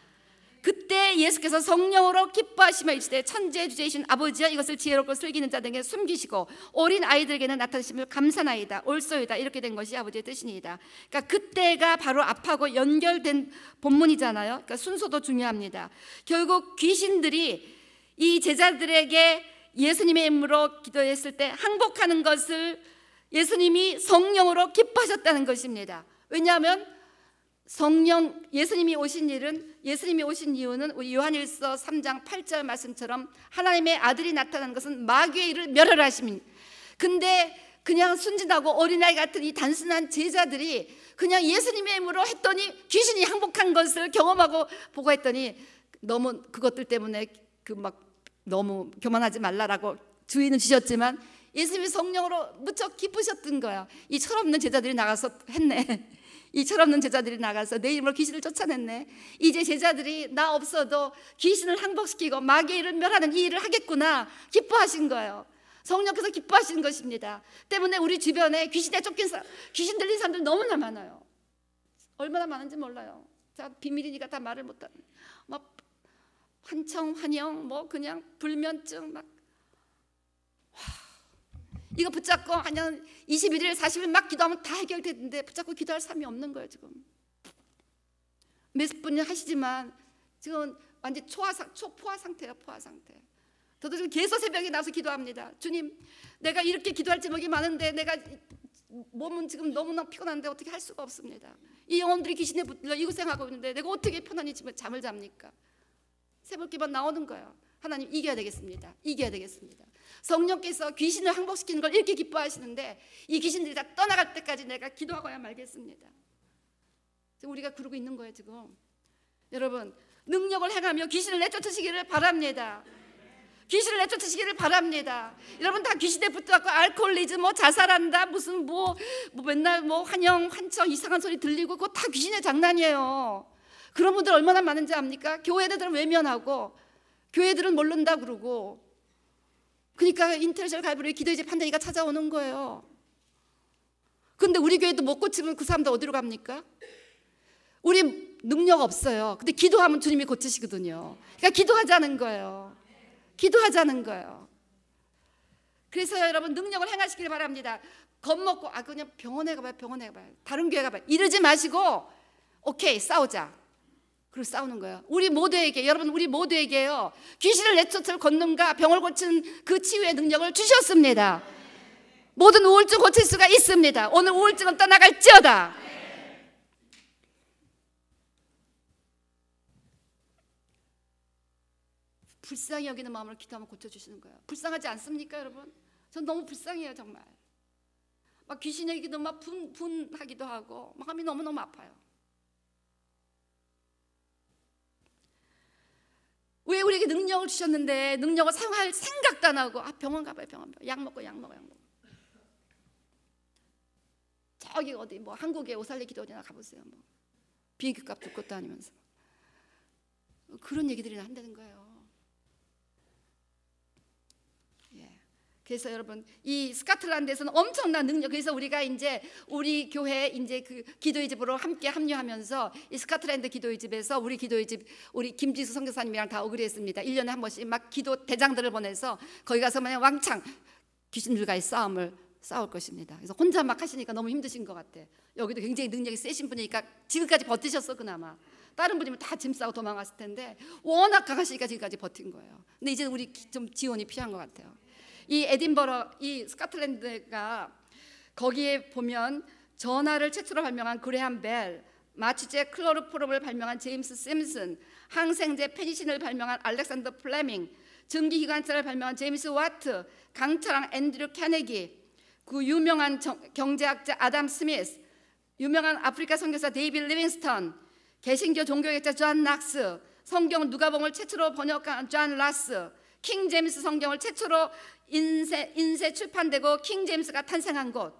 그때 예수께서 성령으로 기뻐하시며 이르시되 천지의 주제이신 아버지여 이것을 지혜롭고 슬기는 자들에게 숨기시고 어린 아이들에게는 나타내심을 감사나이다. 옳소이다. 이렇게 된 것이 아버지의 뜻이니이다. 그러니까 그때가 바로 앞하고 연결된 본문이잖아요. 그러니까 순서도 중요합니다. 결국 귀신들이 이 제자들에게 예수님의 이름으로 기도했을 때 항복하는 것을 예수님이 성령으로 기뻐하셨다는 것입니다. 왜냐하면 성령 예수님이 오신 이유는 우리 요한일서 3장 8절 말씀처럼 하나님의 아들이 나타나는 것은 마귀의 일을 멸하라 하심입니다. 근데 그냥 순진하고 어린아이 같은 이 단순한 제자들이 그냥 예수님의 이름으로 했더니 귀신이 항복한 것을 경험하고 보고 했더니 너무 그것들 때문에 그 막 너무 교만하지 말라라고 주의는 주셨지만 예수님이 성령으로 무척 기쁘셨던 거예요. 이 철없는 제자들이 나가서 했네. 이 철없는 제자들이 나가서 내 이름으로 귀신을 쫓아냈네. 이제 제자들이 나 없어도 귀신을 항복시키고 마귀의 일을 멸하는 이 일을 하겠구나 기뻐하신 거예요. 성령께서 기뻐하시는 것입니다. 때문에 우리 주변에 귀신에 쫓긴 사람, 귀신 들린 사람들 너무나 많아요. 얼마나 많은지 몰라요. 자, 비밀이니까 다 말을 못하는. 막 환청, 환영, 뭐 그냥 불면증 막. 이거 붙잡고 한 21일, 40일 막 기도하면 다 해결되는데 붙잡고 기도할 사람이 없는 거예요 지금. 몇 분이 하시지만 지금 완전 초포화 상태예요. 포화 상태. 저도 지금 계속 새벽에 나와서 기도합니다. 주님, 내가 이렇게 기도할 제목이 많은데 내가 몸은 지금 너무나 피곤한데 어떻게 할 수가 없습니다. 이 영혼들이 귀신에 붙들려 이고생하고 있는데 내가 어떻게 편안히 잠을 잡니까? 새벽기만 나오는 거예요. 하나님, 이겨야 되겠습니다. 이겨야 되겠습니다. 성령께서 귀신을 항복시키는 걸 이렇게 기뻐하시는데 이 귀신들이 다 떠나갈 때까지 내가 기도하고야 말겠습니다. 지금 우리가 그러고 있는 거예요 지금. 여러분, 능력을 행하며 귀신을 내쫓으시기를 바랍니다. 귀신을 내쫓으시기를 바랍니다. 여러분, 다 귀신에 붙어갖고 알코올리즘, 뭐 자살한다, 무슨 뭐 맨날 뭐 환영, 환청 이상한 소리 들리고 그거 다 귀신의 장난이에요. 그런 분들 얼마나 많은지 압니까? 교회들은 외면하고 교회들은 모른다 그러고. 그러니까 인터내셔널 갈보리 기도의 집 한다니까 찾아오는 거예요. 근데 우리 교회도 못 고치면 그 사람들 어디로 갑니까? 우리 능력 없어요. 근데 기도하면 주님이 고치시거든요. 그러니까 기도하자는 거예요. 기도하자는 거예요. 그래서 여러분, 능력을 행하시길 바랍니다. 겁먹고 그냥 병원에 가봐요. 병원에 가봐요. 다른 교회 가봐요. 이러지 마시고 오케이, 싸우자. 그리고 싸우는 거예요. 우리 모두에게, 여러분, 우리 모두에게요, 귀신을 내쫓을 권능과 병을 고치는 그 치유의 능력을 주셨습니다. 모든 우울증 고칠 수가 있습니다. 오늘 우울증은 떠나갈지어다. 불쌍히 여기는 마음을 기도하면 고쳐주시는 거예요. 불쌍하지 않습니까, 여러분? 전 너무 불쌍해요, 정말. 막 귀신 얘기도 막 분하기도 하고 마음이 너무너무 아파요. 왜 우리에게 능력을 주셨는데 능력을 사용할 생각도 안 하고 병원 가봐요. 병원 약 먹고 저기 어디 뭐 한국에 오살리 기도원이나 가보세요. 뭐 비행기 값 줄 것도 아니면서 그런 얘기들이 한다는 거예요. 그래서 여러분, 이 스코틀랜드에서는 엄청난 능력. 그래서 우리가 이제 우리 교회 이제 그 기도의 집으로 함께 합류하면서 이 스코틀랜드 기도의 집에서 우리 기도의 집, 우리 김지수 선교사님이랑 다 어그리했습니다. 1년에 한 번씩 막 기도 대장들을 보내서 거기 가서 그냥 왕창 귀신들과의 싸울 것입니다. 그래서 혼자 막 하시니까 너무 힘드신 것 같아. 여기도 굉장히 능력이 세신 분이니까 지금까지 버티셨어. 그나마 다른 분이면 다 짐 싸고 도망갔을 텐데 워낙 강하시니까 지금까지 버틴 거예요. 근데 이제 우리 좀 지원이 필요한 것 같아요. 이 에딘버러, 이 스코틀랜드가 거기에 보면 전화를 최초로 발명한 그레함 벨, 마취제 클로로폼을 발명한 제임스 심슨, 항생제 페니신을 발명한 알렉산더 플레밍, 전기기관차를 발명한 제임스 와트, 강철왕 앤드류 캐네기, 그 유명한 경제학자 아담 스미스, 유명한 아프리카 선교사 데이비드 리빙스턴, 개신교 종교학자 존 낙스, 성경 누가복음을 최초로 번역한 존 라스, 킹 제임스 성경을 최초로 인쇄 출판되고 킹 제임스가 탄생한 곳,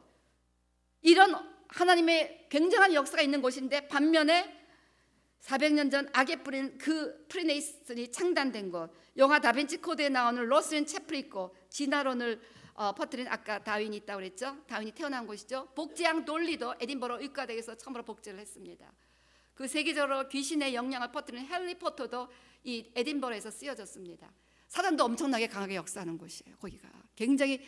이런 하나님의 굉장한 역사가 있는 곳인데 반면에 400년 전 악에 뿌린 그 프리네이슨이 창단된 곳, 영화 다빈치 코드에 나오는 로슬린 채플이 있고 진화론을 퍼뜨린 아까 다윈이 있다고 그랬죠. 다윈이 태어난 곳이죠. 복지학 논리도 에딘버러 의과대에서 처음으로 복제를 했습니다. 그 세계적으로 귀신의 영향을 퍼뜨리는 해리포터도 이 에딘버러에서 쓰여졌습니다. 사단도 엄청나게 강하게 역사하는 곳이에요. 거기가 굉장히,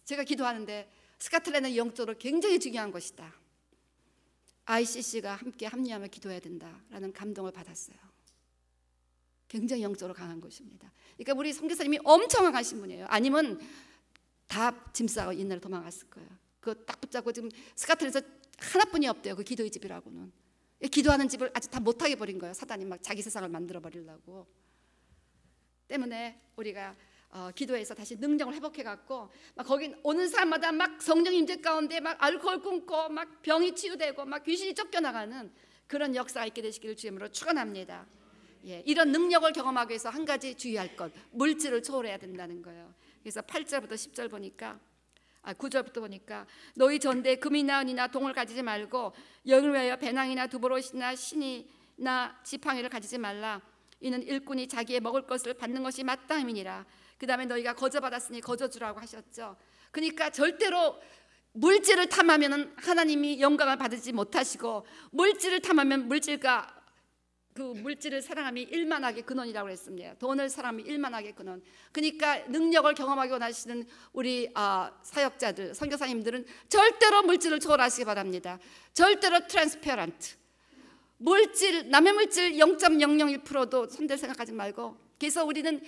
제가 기도하는데 스코틀랜드는 영적으로 굉장히 중요한 곳이다. ICC가 함께 합류하며 기도해야 된다라는 감동을 받았어요. 굉장히 영적으로 강한 곳입니다. 그러니까 우리 선교사님이 엄청 강하신 분이에요. 아니면 다 짐 싸고 옛날에 도망갔을 거예요. 그거 딱 붙잡고 지금 스코틀랜드에서 하나뿐이 없대요. 그 기도의 집이라고는. 기도하는 집을 아직 다 못하게 버린 거예요. 사단이 막 자기 세상을 만들어 버리려고. 때문에 우리가 기도해서 다시 능력을 회복해 갖고 막 거기 오는 사람마다 막 성령 임재 가운데 막 알코올 끊고 막 병이 치유되고 막 귀신이 쫓겨나가는 그런 역사가 있게 되시기를 주님으로 축원합니다. 이런 능력을 경험하기 위해서 한 가지 주의할 것, 물질을 초월해야 된다는 거예요. 그래서 8절부터 10절 보니까 9절부터 보니까 너희 전대에 금이나 은이나 동을 가지지 말고 영을 위하여 배낭이나 두보롯이나 신이나 지팡이를 가지지 말라. 이는 일꾼이 자기의 먹을 것을 받는 것이 마땅함이니라. 그 다음에 너희가 거저 받았으니 거저 주라고 하셨죠. 그러니까 절대로 물질을 탐하면 하나님이 영광을 받지 못하시고, 물질을 탐하면 물질과 그 물질을 사랑함이 일만하게 근원이라고 했습니다. 돈을 사랑함이 일만하게 근원. 그러니까 능력을 경험하기 원하시는 우리 사역자들, 선교사님들은 절대로 물질을 초월하시기 바랍니다. 절대로 트랜스페런트. 물질, 남의 물질 0.001%도 손댈 생각하지 말고. 그래서 우리는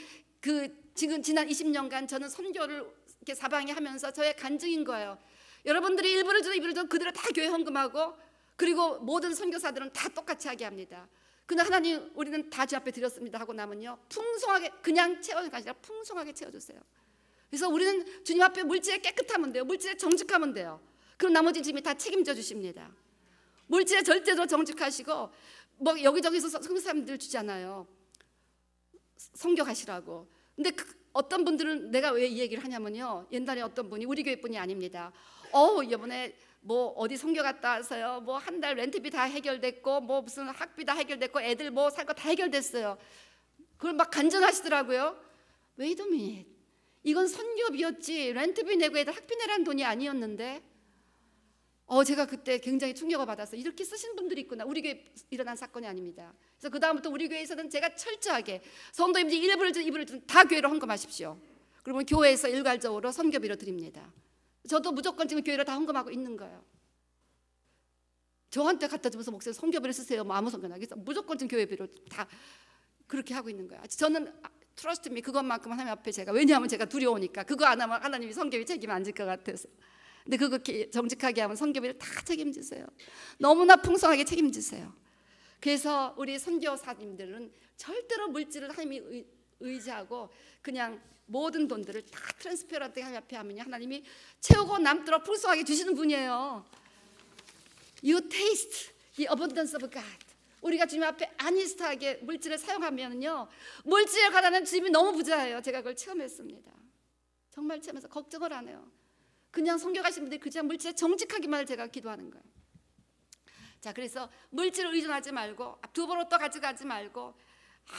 지금 지난 20년간 저는 선교를 이렇게 사방에 하면서 저의 간증인 거예요. 여러분들이 일부를 주도 이부를 주도 그들을 다 교회 헌금하고, 그리고 모든 선교사들은 다 똑같이 하게 합니다. 근데 하나님, 우리는 다 주 앞에 드렸습니다 하고 나면요, 풍성하게, 그냥 채워주는 게 아니라 풍성하게 채워주세요. 그래서 우리는 주님 앞에 물질에 깨끗하면 돼요. 물질에 정직하면 돼요. 그럼 나머지 주님이 다 책임져 주십니다. 물질에 절대로 정직하시고, 뭐 여기저기서 선교사님들 주잖아요, 선교하시라고. 근데 어떤 분들은, 내가 왜 이 얘기를 하냐면요, 옛날에 어떤 분이, 우리 교회 분이 아닙니다, 이번에 뭐 어디 선교 갔다 와서요, 뭐 한 달 렌트비 다 해결됐고, 뭐 무슨 학비 다 해결됐고, 애들 뭐 살 거 다 해결됐어요. 그걸 막 간증하시더라고요. Wait a minute, 이건 선교비였지 렌트비 내고 애들 학비 내라는 돈이 아니었는데. 제가 그때 굉장히 충격을 받았어요. 이렇게 쓰신 분들이 있구나. 우리 교회에 일어난 사건이 아닙니다. 그래서 그 다음부터 우리 교회에서는 제가 철저하게 성도님들이 1불을 든 2불을 든 다 교회로 헌금하십시오. 그러면 교회에서 일괄적으로 선교비로 드립니다. 저도 무조건 지금 교회로 다 헌금하고 있는 거예요. 저한테 갖다 주면서 목사님 선교비를 쓰세요, 뭐 아무 상관없나. 그래서 무조건 지금 교회비로 다 그렇게 하고 있는 거예요. 저는 트러스트 미, 그것만큼 하나님 앞에 제가, 왜냐하면 제가 두려우니까, 그거 안 하면 하나님이 선교비 책임 안 질 것 같아서. 근데 그거 정직하게 하면 선교비를 다 책임지세요. 너무나 풍성하게 책임지세요. 그래서 우리 선교사님들은 절대로 물질을 하나님이 의지하고, 그냥 모든 돈들을 다 트랜스페런트하게 하나님 앞에 하면 하나님이 채우고 남도록 풍성하게 주시는 분이에요. You taste the abundance of God. 우리가 주님 앞에 아니스트하게 물질을 사용하면요, 물질에 관한 주님이 너무 부자예요. 제가 그걸 체험했습니다. 정말 체험해서 걱정을 안 해요. 그냥 선교 가신 분들이 그냥 물질에 정직하기만을 제가 기도하는 거예요. 자, 그래서 물질을 의존하지 말고, 두부로 또 가져가지 말고,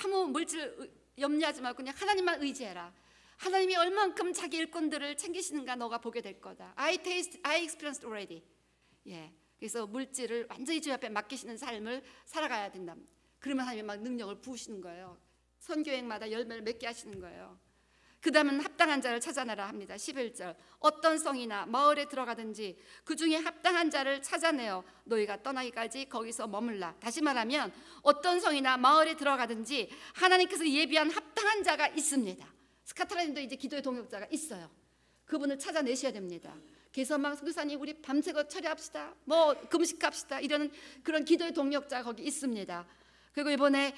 아무 물질 염려하지 말고 그냥 하나님만 의지해라. 하나님이 얼만큼 자기 일꾼들을 챙기시는가 너가 보게 될 거다. I experienced already. 예, 그래서 물질을 완전히 주님 앞에 맡기시는 삶을 살아가야 된다. 그러면 하나님이 막 능력을 부으시는 거예요. 선교행마다 열매를 맺게 하시는 거예요. 그 다음은 합당한 자를 찾아내라 합니다. 11절, 어떤 성이나 마을에 들어가든지 그 중에 합당한 자를 찾아내어 너희가 떠나기까지 거기서 머물라. 다시 말하면 어떤 성이나 마을에 들어가든지 하나님께서 예비한 합당한 자가 있습니다. 스카트라님도 이제 기도의 동역자가 있어요. 그분을 찾아내셔야 됩니다. 그래서 막 선교사님 우리 밤새고 처리합시다, 뭐 금식합시다, 이러는 그런 기도의 동역자가 거기 있습니다. 그리고 이번에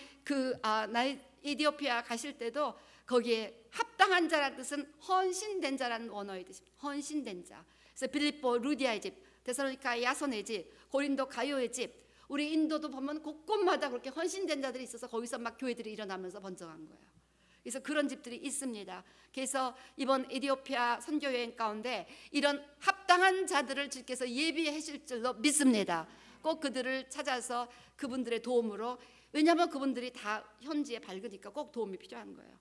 에티오피아 가실 때도 거기에 합당한 자라는 뜻은 헌신된 자라는 원어의 뜻입니다. 헌신된 자. 그래서 빌립보 루디아의 집, 데살로니가 야손의 집, 고린도 가요의 집, 우리 인도도 보면 곳곳마다 그렇게 헌신된 자들이 있어서 거기서 막 교회들이 일어나면서 번져간 거예요. 그래서 그런 집들이 있습니다. 그래서 이번 에티오피아 선교여행 가운데 이런 합당한 자들을 주께서 예비하실 줄로 믿습니다. 꼭 그들을 찾아서 그분들의 도움으로, 왜냐하면 그분들이 다 현지에 밝으니까 꼭 도움이 필요한 거예요.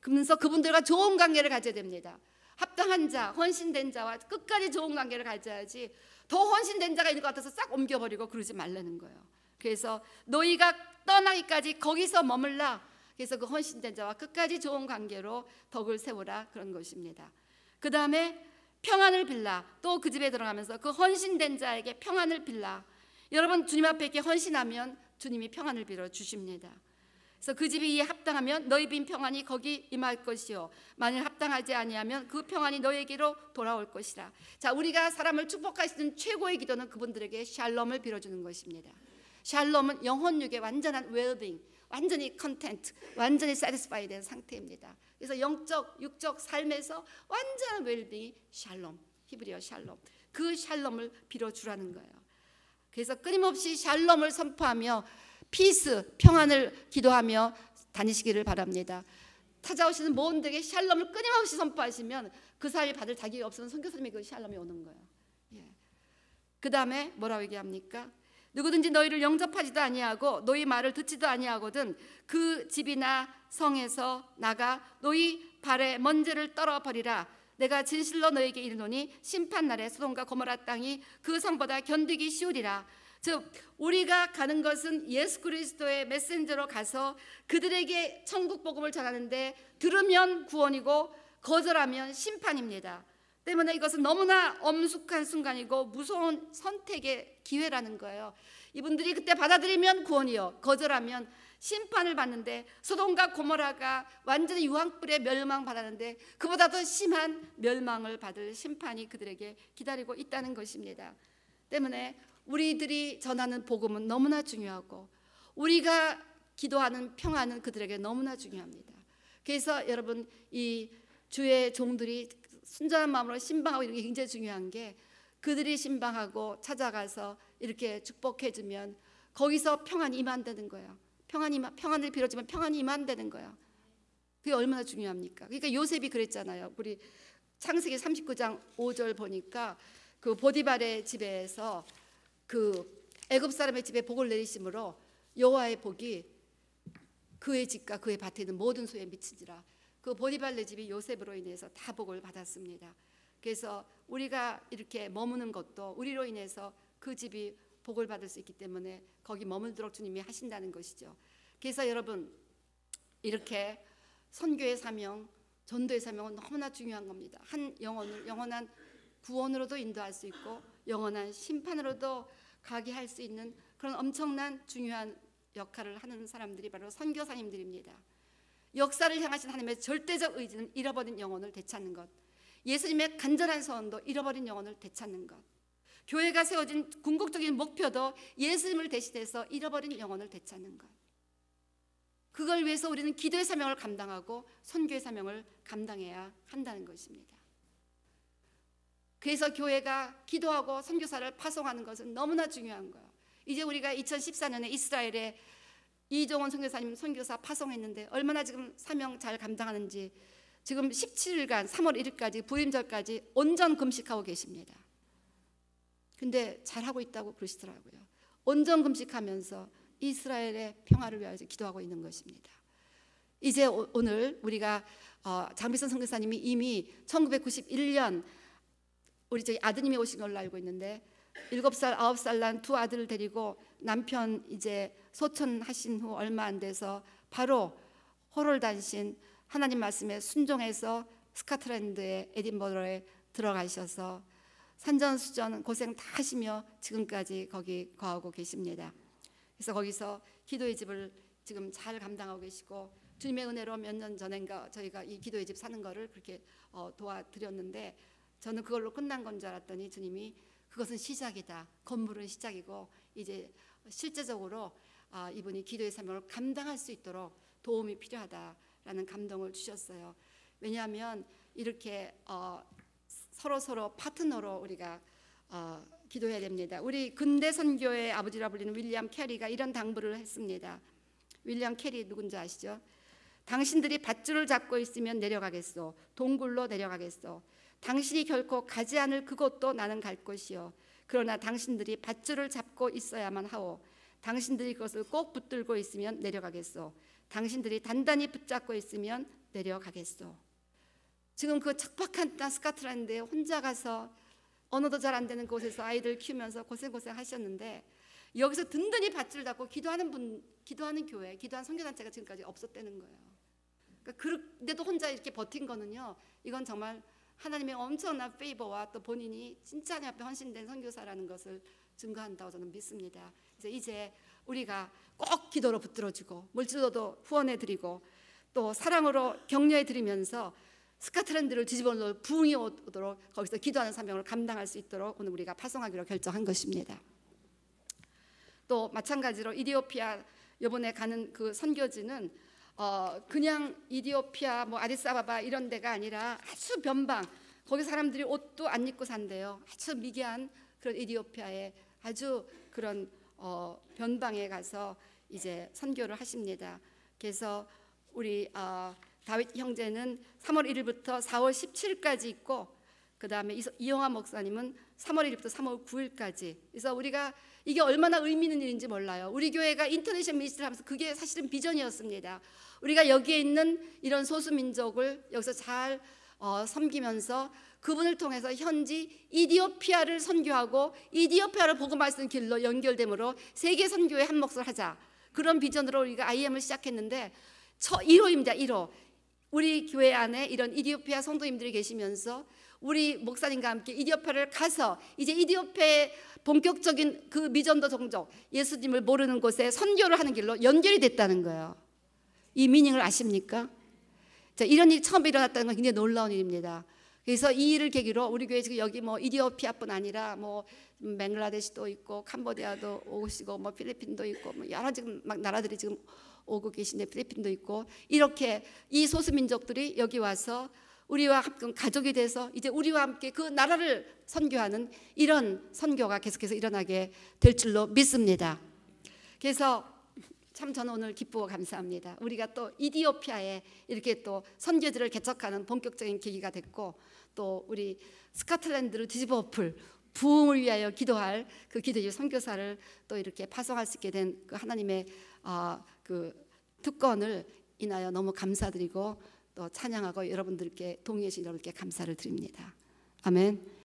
그러면서 그분들과 좋은 관계를 가져야 됩니다. 합당한 자, 헌신된 자와 끝까지 좋은 관계를 가져야지, 더 헌신된 자가 있는 것 같아서 싹 옮겨버리고 그러지 말라는 거예요. 그래서 너희가 떠나기까지 거기서 머물라. 그래서 그 헌신된 자와 끝까지 좋은 관계로 덕을 세우라, 그런 것입니다. 그 다음에 평안을 빌라. 또 그 집에 들어가면서 그 헌신된 자에게 평안을 빌라. 여러분 주님 앞에 이렇게 헌신하면 주님이 평안을 빌어 주십니다. 그래서 그 집이 이에 합당하면 너희 빈 평안이 거기 임할 것이요, 만일 합당하지 아니하면 그 평안이 너에게로 돌아올 것이라. 자, 우리가 사람을 축복하시는 최고의 기도는 그분들에게 샬롬을 빌어주는 것입니다. 샬롬은 영혼육의 완전한 웰빙, 완전히 컨텐트, 완전히 satisfied 된 상태입니다. 그래서 영적, 육적 삶에서 완전한 웰빙이 샬롬, 히브리어 샬롬, 그 샬롬을 빌어주라는 거예요. 그래서 끊임없이 샬롬을 선포하며 피스, 평안을 기도하며 다니시기를 바랍니다. 찾아오시는 모든에게 샬롬을 끊임없이 선포하시면 그 사람이 받을 자격이 없으면 선교사님이 그 샬롬이 오는 거예요. 예. 그 다음에 뭐라고 얘기합니까? 누구든지 너희를 영접하지도 아니하고 너희 말을 듣지도 아니하거든 그 집이나 성에서 나가 너희 발에 먼지를 떨어버리라. 내가 진실로 너에게 이르노니 심판날에 소돔과 고모라 땅이 그 성보다 견디기 쉬우리라. 즉 우리가 가는 것은 예수 그리스도의 메신저로 가서 그들에게 천국 복음을 전하는데 들으면 구원이고 거절하면 심판입니다. 때문에 이것은 너무나 엄숙한 순간이고 무서운 선택의 기회라는 거예요. 이분들이 그때 받아들이면 구원이요, 거절하면 심판을 받는데, 소돔과 고모라가 완전히 유황불에 멸망받았는데 그보다 더 심한 멸망을 받을 심판이 그들에게 기다리고 있다는 것입니다. 때문에 우리들이 전하는 복음은 너무나 중요하고 우리가 기도하는 평안은 그들에게 너무나 중요합니다. 그래서 여러분, 이 주의 종들이 순전한 마음으로 신방하고 이런 게 굉장히 중요한 게, 그들이 신방하고 찾아가서 이렇게 축복해 주면 거기서 평안이 임한다는 거예요. 평안을 빌어주면 평안이 임한다는 거예요. 그게 얼마나 중요합니까? 그러니까 요셉이 그랬잖아요. 우리 창세기 39장 5절 보니까 그 보디발의 집에서 그 애굽 사람의 집에 복을 내리심으로 여호와의 복이 그의 집과 그의 밭에 있는 모든 소에 미치니라. 그 보디발의 집이 요셉으로 인해서 다 복을 받았습니다. 그래서 우리가 이렇게 머무는 것도 우리로 인해서 그 집이 복을 받을 수 있기 때문에 거기 머물도록 주님이 하신다는 것이죠. 그래서 여러분, 이렇게 선교의 사명, 전도의 사명은 너무나 중요한 겁니다. 한 영혼을 영원한 구원으로도 인도할 수 있고 영원한 심판으로도 가게 할 수 있는 그런 엄청난 중요한 역할을 하는 사람들이 바로 선교사님들입니다. 역사를 향하신 하나님의 절대적 의지는 잃어버린 영혼을 되찾는 것, 예수님의 간절한 소원도 잃어버린 영혼을 되찾는 것, 교회가 세워진 궁극적인 목표도 예수님을 대신해서 잃어버린 영혼을 되찾는 것. 그걸 위해서 우리는 기도의 사명을 감당하고 선교의 사명을 감당해야 한다는 것입니다. 그래서 교회가 기도하고 선교사를 파송하는 것은 너무나 중요한 거예요. 이제 우리가 2014년에 이스라엘에 이종원 선교사님 선교사 파송했는데 얼마나 지금 사명 잘 감당하는지, 지금 17일간 3월 1일까지 부임절까지 온전 금식하고 계십니다. 근데 잘하고 있다고 그러시더라고요. 온전 금식하면서 이스라엘의 평화를 위하여 기도하고 있는 것입니다. 이제 오늘 우리가 장비선 선교사님이 이미 1991년 우리 저희 아드님이 오신 걸로 알고 있는데 7살, 9살 난 두 아들을 데리고 남편 이제 소천하신 후 얼마 안 돼서 바로 호롤단신 하나님 말씀에 순종해서 스코틀랜드의 에딘버러에 들어가셔서 산전수전 고생 다 하시며 지금까지 거기 거하고 계십니다. 그래서 거기서 기도의 집을 지금 잘 감당하고 계시고, 주님의 은혜로 몇 년 전인가 저희가 이 기도의 집 사는 거를 그렇게 도와드렸는데, 저는 그걸로 끝난 건 줄 알았더니 주님이 그것은 시작이다, 건물은 시작이고 이제 실제적으로 이분이 기도의 사명을 감당할 수 있도록 도움이 필요하다라는 감동을 주셨어요. 왜냐하면 이렇게 서로 파트너로 우리가 기도해야 됩니다. 우리 근대 선교의 아버지라 불리는 윌리엄 캐리가 이런 당부를 했습니다. 윌리엄 캐리 누군지 아시죠? 당신들이 밧줄을 잡고 있으면 내려가겠소. 동굴로 내려가겠소. 당신이 결코 가지 않을 그곳도 나는 갈 것이요. 그러나 당신들이 밧줄을 잡고 있어야만 하오. 당신들이 그것을 꼭 붙들고 있으면 내려가겠소. 당신들이 단단히 붙잡고 있으면 내려가겠소. 지금 그 척박한 땅 스코틀랜드에 혼자 가서 언어도 잘 안 되는 곳에서 아이들 키우면서 고생 하셨는데, 여기서 든든히 밧줄 잡고 기도하는 교회, 기도하는 선교단체가 지금까지 없었다는 거예요. 그러니까 그런데도 혼자 이렇게 버틴 거는요, 이건 정말 하나님의 엄청난 페이버와 또 본인이 진짜 하나님 앞에 헌신된 선교사라는 것을 증거한다고 저는 믿습니다. 그래서 이제 우리가 꼭 기도로 붙들어주고 물질로도 후원해드리고 또 사랑으로 격려해드리면서 스코틀랜드를 뒤집어 놓을 부흥이 오도록 거기서 기도하는 사명을 감당할 수 있도록 오늘 우리가 파송하기로 결정한 것입니다. 또 마찬가지로 이디오피아 이번에 가는 그 선교지는 그냥 이디오피아 뭐 아디스아바바 이런 데가 아니라 아주 변방, 거기 사람들이 옷도 안 입고 산대요. 아주 미개한 그런 이디오피아의 아주 그런 변방에 가서 이제 선교를 하십니다. 그래서 우리 다윗 형제는 3월 1일부터 4월 17일까지 있고, 그 다음에 이영하 목사님은 3월 1일부터 3월 9일까지. 그래서 우리가 이게 얼마나 의미 있는 일인지 몰라요. 우리 교회가 인터내셔널 미니스트리를 하면서 그게 사실은 비전이었습니다. 우리가 여기에 있는 이런 소수민족을 여기서 잘 섬기면서 그분을 통해서 현지 이디오피아를 선교하고 이디오피아를 복음할 수 있는 길로 연결되므로 세계 선교의 한 몫을 하자. 그런 비전으로 우리가 IM을 시작했는데 1호입니다. 1호. 우리 교회 안에 이런 이디오피아 성도님들이 계시면서 우리 목사님과 함께 이디오피아를 가서 이제 이디오피아의 본격적인 그 미전도 종족 예수님을 모르는 곳에 선교를 하는 길로 연결이 됐다는 거예요. 이 미닝을 아십니까? 자, 이런 일이 처음 일어났다는 건 굉장히 놀라운 일입니다. 그래서 이 일을 계기로 우리 교회 지금 여기 뭐 이디오피아뿐 아니라 뭐 벵글라데시도 있고 캄보디아도 오시고 뭐 필리핀도 있고 뭐 여러 지금 막 나라들이 지금 오고 계신데 필리핀도 있고 이렇게 이 소수민족들이 여기 와서 우리와 함께 가족이 돼서 이제 우리와 함께 그 나라를 선교하는 이런 선교가 계속해서 일어나게 될 줄로 믿습니다. 그래서 참 저는 오늘 기쁘고 감사합니다. 우리가 또 이디오피아에 이렇게 또 선교지를 개척하는 본격적인 계기가 됐고 또 우리 스코틀랜드를 뒤집어 엎을 부흥을 위하여 기도할 그 기도의 선교사를 또 이렇게 파송할 수 있게 된 그 하나님의 그 특권을 인하여 너무 감사드리고 또 찬양하고 여러분들께 동의해 주신 여러분께 감사를 드립니다. 아멘.